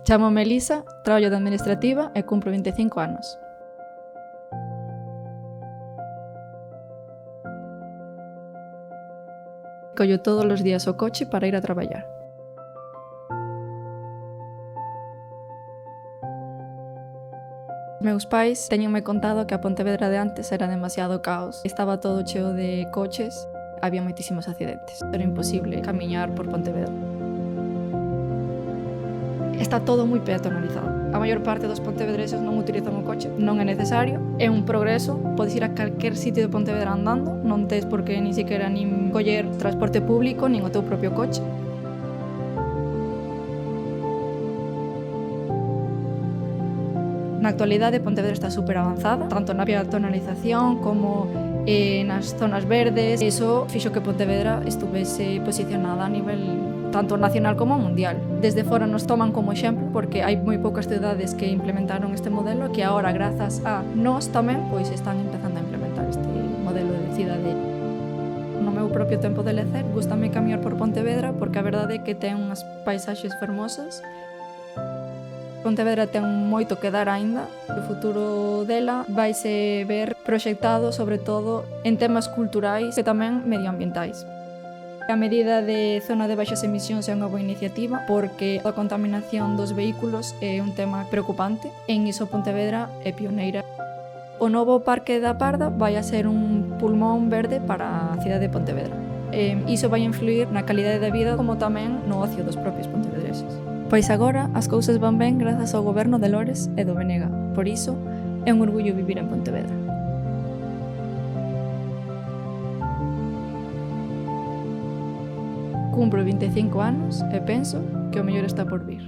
Chámome Elisa, traballo de administrativa e cumpro 25 anos. Collo todos os días o coche para ir a traballar. Meus pais teñenme contado que a Pontevedra de antes era demasiado caos. Estaba todo cheo de coches, había moitísimos accidentes. Era imposible camiñar por Pontevedra. Está todo moi peatonalizado. A maior parte dos pontevedreses non utilizan o coche, non é necesario. É un progreso, podes ir a calquer sitio de Pontevedra andando, non tes por que nin siquiera nin coller transporte público, nin o teu propio coche. Na actualidade, Pontevedra está super avanzada, tanto na peatonalización como nas zonas verdes. Iso fixo que Pontevedra estuvese posicionada a nivel tanto nacional como mundial. Desde fora nos toman como exemplo porque hai moi poucas cidades que implementaron este modelo que agora, grazas a nós tamén, pois están empezando a implementar este modelo de cidade. No meu propio tempo de lecer, gústame camiñar por Pontevedra porque a verdade é que ten unhas paisaxes fermosas. Pontevedra ten moito que dar aínda. O futuro dela vaise ver proxectado sobre todo en temas culturais e tamén medioambientais. A medida de zona de baixas emisións é unha boa iniciativa porque a contaminación dos vehículos é un tema preocupante. En iso Pontevedra é pioneira. O novo Parque da Parda vai a ser un pulmón verde para a cidade de Pontevedra. Iso vai influir na calidade de vida como tamén no ocio dos propios pontevedreses. Pois agora as cousas van ben grazas ao goberno de Lores e do Benega. Por iso é un orgullo vivir en Pontevedra. Cumpro 25 anos e penso que o mellor está por vir.